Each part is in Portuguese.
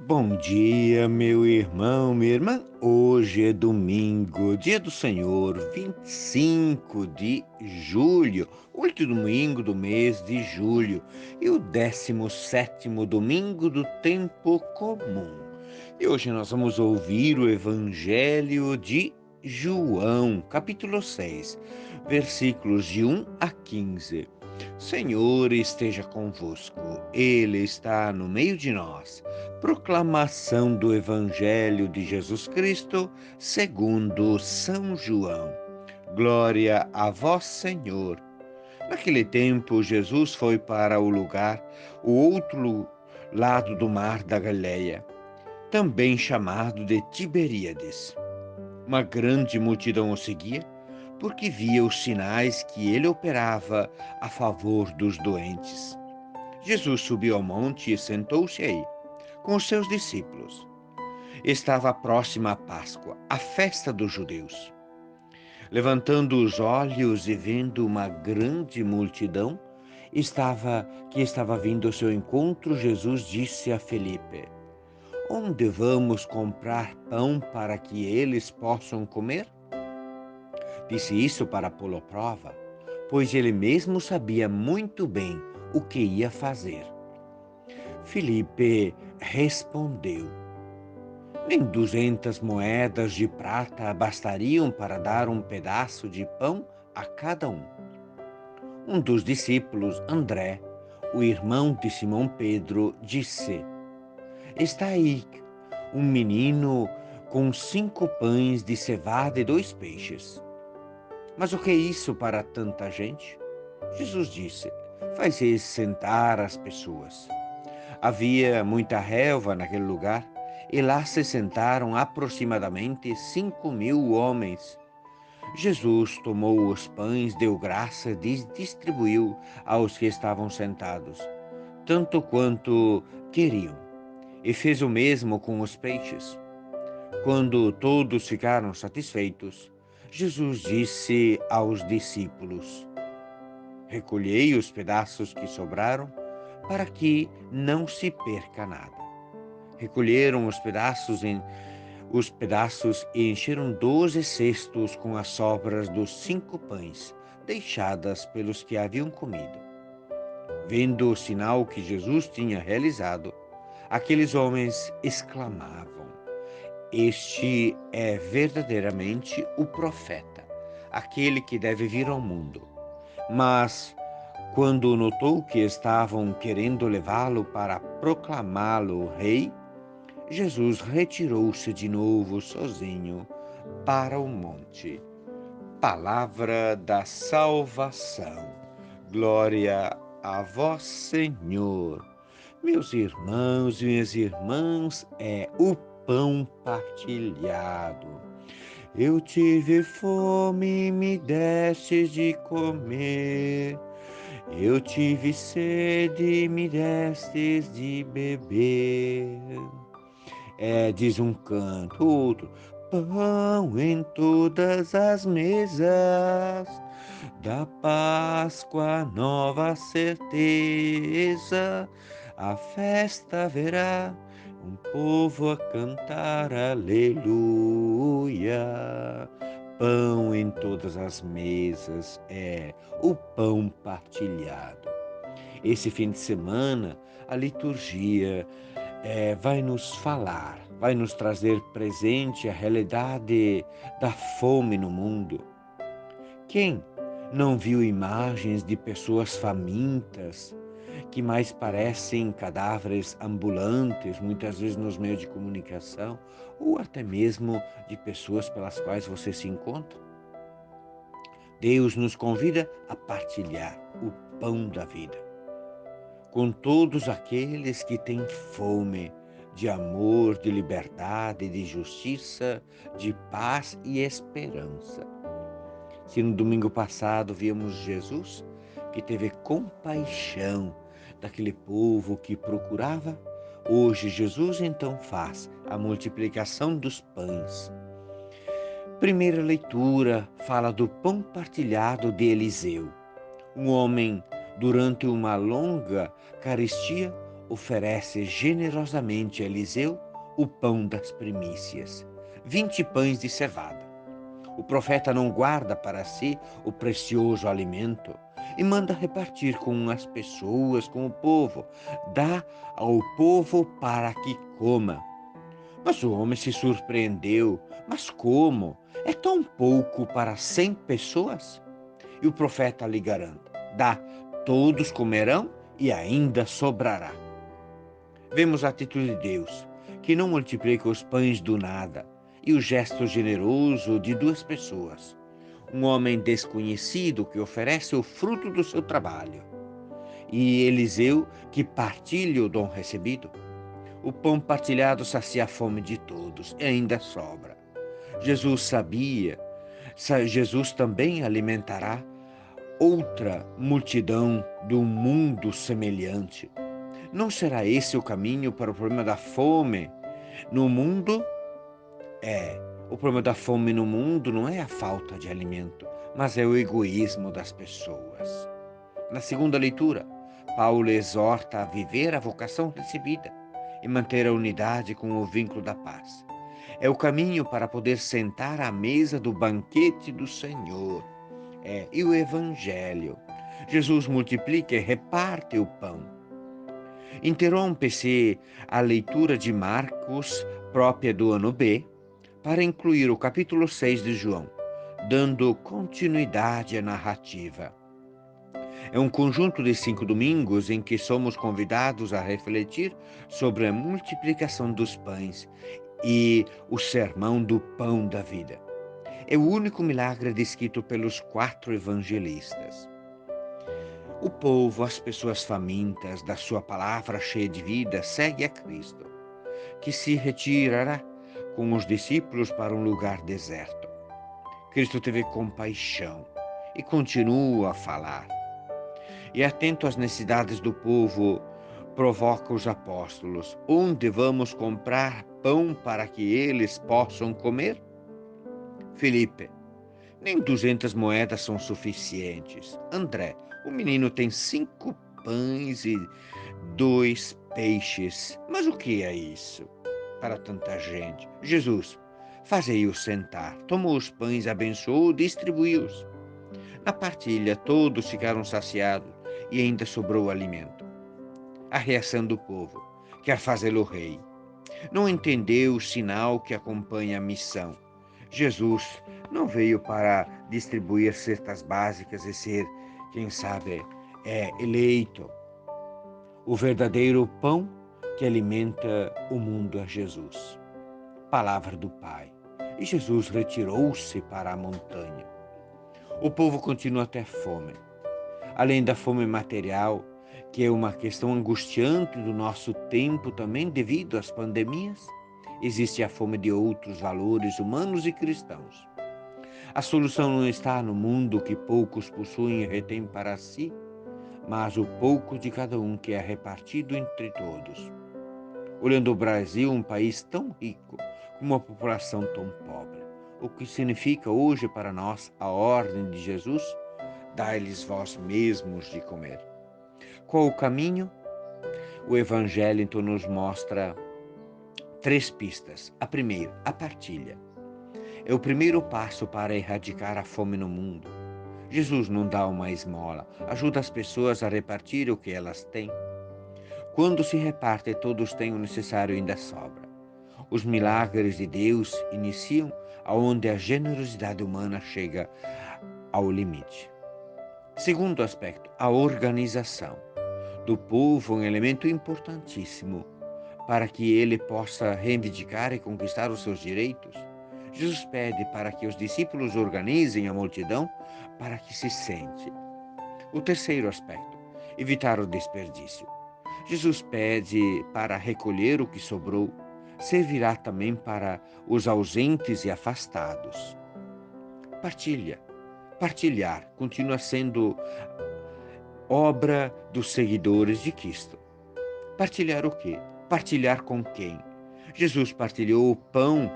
Bom dia, meu irmão, minha irmã. Hoje é domingo, dia do Senhor, 25 de julho, último domingo do mês de julho e o 17º domingo do tempo comum. E hoje nós vamos ouvir o Evangelho de João, capítulo 6, versículos de 1 a 15. Senhor esteja convosco, Ele está no meio de nós. Proclamação do Evangelho de Jesus Cristo, segundo São João. Glória a vós, Senhor. Naquele tempo, Jesus foi para o outro lado do mar da Galileia, também chamado de Tiberíades. Uma grande multidão o seguia, porque via os sinais que ele operava a favor dos doentes. Jesus subiu ao monte e sentou-se aí, com os seus discípulos. Estava próxima a Páscoa, a festa dos judeus. Levantando os olhos e vendo uma grande multidão que estava vindo ao seu encontro, Jesus disse a Felipe: Onde vamos comprar pão para que eles possam comer? Disse isso para pô-lo à prova, pois ele mesmo sabia muito bem o que ia fazer. Felipe respondeu: Nem 200 moedas de prata bastariam para dar um pedaço de pão a cada um. Um dos discípulos, André, o irmão de Simão Pedro, disse: Está aí um menino com 5 pães de cevada e 2 peixes. Mas o que é isso para tanta gente? Jesus disse: Faz sentar as pessoas. Havia muita relva naquele lugar, e lá se sentaram aproximadamente 5.000 homens. Jesus tomou os pães, deu graça e distribuiu aos que estavam sentados, tanto quanto queriam, e fez o mesmo com os peixes. Quando todos ficaram satisfeitos, Jesus disse aos discípulos: Recolhei os pedaços que sobraram, para que não se perca nada. Recolheram os pedaços e encheram 12 cestos com as sobras dos 5 pães, deixadas pelos que haviam comido. Vendo o sinal que Jesus tinha realizado, aqueles homens exclamavam: Este é verdadeiramente o profeta, aquele que deve vir ao mundo. Mas, quando notou que estavam querendo levá-lo para proclamá-lo rei, Jesus retirou-se de novo sozinho para o monte. Palavra da salvação. Glória a vós, Senhor. Meus irmãos e minhas irmãs, é o pão partilhado. Eu tive fome, me destes de comer. Eu tive sede, me destes de beber. Diz um canto, outro. Pão em todas as mesas, da Páscoa nova certeza, a festa haverá, um povo a cantar aleluia. Pão em todas as mesas é o pão partilhado. Esse fim de semana, a liturgia vai nos falar, vai nos trazer presente a realidade da fome no mundo. Quem não viu imagens de pessoas famintas, que mais parecem cadáveres ambulantes, muitas vezes nos meios de comunicação, ou até mesmo de pessoas pelas quais você se encontra? Deus nos convida a partilhar o pão da vida com todos aqueles que têm fome de amor, de liberdade, de justiça, de paz e esperança. Se no domingo passado vimos Jesus, que teve compaixão daquele povo que procurava, hoje Jesus então faz a multiplicação dos pães. Primeira leitura fala do pão partilhado de Eliseu. Um homem, durante uma longa carestia, oferece generosamente a Eliseu o pão das primícias, 20 pães de cevada. O profeta não guarda para si o precioso alimento e manda repartir com as pessoas, com o povo. Dá ao povo para que coma. Mas o homem se surpreendeu. Mas como? É tão pouco para 100 pessoas? E o profeta lhe garante: dá, todos comerão e ainda sobrará. Vemos a atitude de Deus, que não multiplica os pães do nada, e o gesto generoso de duas pessoas. Um homem desconhecido que oferece o fruto do seu trabalho, e Eliseu que partilha o dom recebido. O pão partilhado sacia a fome de todos e ainda sobra. Jesus sabia, Jesus também alimentará outra multidão do mundo semelhante. Não será esse o caminho para o problema da fome no mundo? O problema da fome no mundo não é a falta de alimento, mas é o egoísmo das pessoas. Na segunda leitura, Paulo exorta a viver a vocação recebida e manter a unidade com o vínculo da paz. É o caminho para poder sentar à mesa do banquete do Senhor. E o Evangelho. Jesus multiplica e reparte o pão. Interrompe-se a leitura de Marcos, própria do ano B, para incluir o capítulo 6 de João, dando continuidade à narrativa. É um conjunto de 5 domingos em que somos convidados a refletir sobre a multiplicação dos pães e o sermão do pão da vida. É o único milagre descrito pelos 4 evangelistas. O povo, as pessoas famintas da sua palavra cheia de vida, segue a Cristo, que se retirará com os discípulos para um lugar deserto. Cristo teve compaixão e continua a falar. E atento às necessidades do povo, provoca os apóstolos: onde vamos comprar pão para que eles possam comer? Filipe: nem 200 moedas são suficientes. André: o menino tem 5 pães e 2 peixes. Mas o que é isso para tanta gente? Jesus: fazei-os sentar. Tomou os pães, abençoou, distribuiu-os. Na partilha, todos ficaram saciados e ainda sobrou alimento. A reação do povo: quer fazê-lo rei. Não entendeu o sinal que acompanha a missão. Jesus não veio para distribuir cestas básicas e ser, quem sabe, eleito. O verdadeiro pão que alimenta o mundo é Jesus. Palavra do Pai. E Jesus retirou-se para a montanha. O povo continua a ter fome. Além da fome material, que é uma questão angustiante do nosso tempo também devido às pandemias, existe a fome de outros valores humanos e cristãos. A solução não está no mundo que poucos possuem e retêm para si, mas o pouco de cada um que é repartido entre todos. Olhando o Brasil, um país tão rico, com uma população tão pobre, o que significa hoje para nós a ordem de Jesus? Dai-lhes vós mesmos de comer. Qual o caminho? O Evangelho então nos mostra 3 pistas. A primeira, a partilha. É o primeiro passo para erradicar a fome no mundo. Jesus não dá uma esmola, ajuda as pessoas a repartir o que elas têm. Quando se reparte, todos têm o necessário e ainda sobra. Os milagres de Deus iniciam aonde a generosidade humana chega ao limite. Segundo aspecto, a organização do povo, um elemento importantíssimo para que ele possa reivindicar e conquistar os seus direitos. Jesus pede para que os discípulos organizem a multidão para que se sente. O terceiro aspecto, evitar o desperdício. Jesus pede para recolher o que sobrou, servirá também para os ausentes e afastados. Partilhar continua sendo obra dos seguidores de Cristo. Partilhar o quê? Partilhar com quem? Jesus partilhou o pão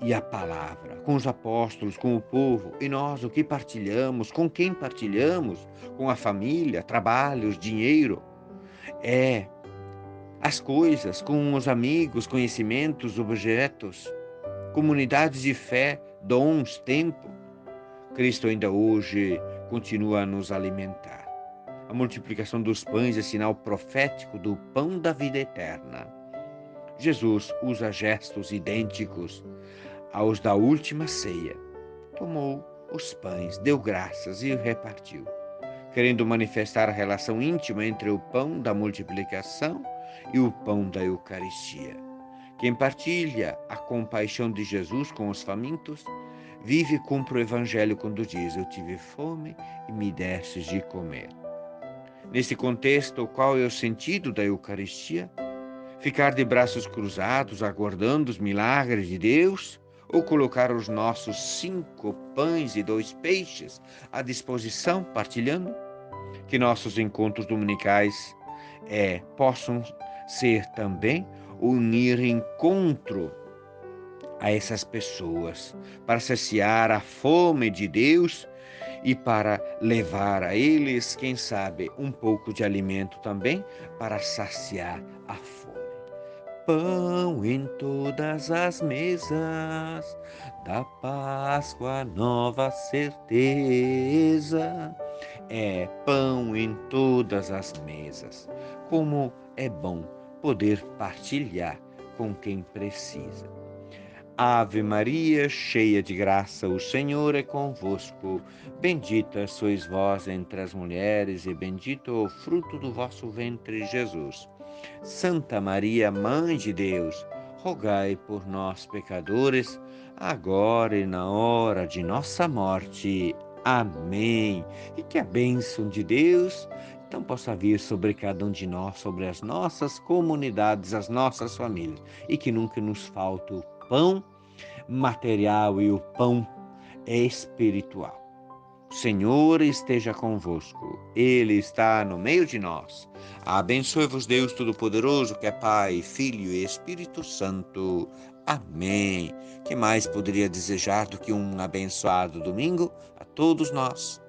e a palavra com os apóstolos, com o povo. E nós o que partilhamos? Com quem partilhamos? Com a família, trabalhos, dinheiro? as coisas, com os amigos, conhecimentos, objetos, comunidades de fé, dons, tempo. Cristo ainda hoje continua a nos alimentar. A multiplicação dos pães é sinal profético do pão da vida eterna. Jesus usa gestos idênticos aos da última ceia. Tomou os pães, deu graças e repartiu, querendo manifestar a relação íntima entre o pão da multiplicação e o pão da Eucaristia. Quem partilha a compaixão de Jesus com os famintos, vive e cumpre o Evangelho quando diz: eu tive fome e me destes de comer. Nesse contexto, qual é o sentido da Eucaristia? Ficar de braços cruzados, aguardando os milagres de Deus? Ou colocar os nossos 5 pães e 2 peixes à disposição, partilhando? Que nossos encontros dominicais possam ser também unir encontro a essas pessoas, para saciar a fome de Deus e para levar a eles, quem sabe, um pouco de alimento também para saciar a fome. Pão em todas as mesas, da Páscoa nova certeza. É pão em todas as mesas. Como é bom poder partilhar com quem precisa. Ave Maria, cheia de graça, o Senhor é convosco. Bendita sois vós entre as mulheres, e bendito é o fruto do vosso ventre, Jesus. Santa Maria, Mãe de Deus, rogai por nós, pecadores, agora e na hora de nossa morte. Amém. E que a bênção de Deus então possa vir sobre cada um de nós, sobre as nossas comunidades, as nossas famílias, e que nunca nos falte o pão material e o pão espiritual. O Senhor esteja convosco, Ele está no meio de nós. Abençoe-vos Deus Todo-Poderoso, que é Pai, Filho e Espírito Santo. Amém. Que mais poderia desejar do que um abençoado domingo a todos nós?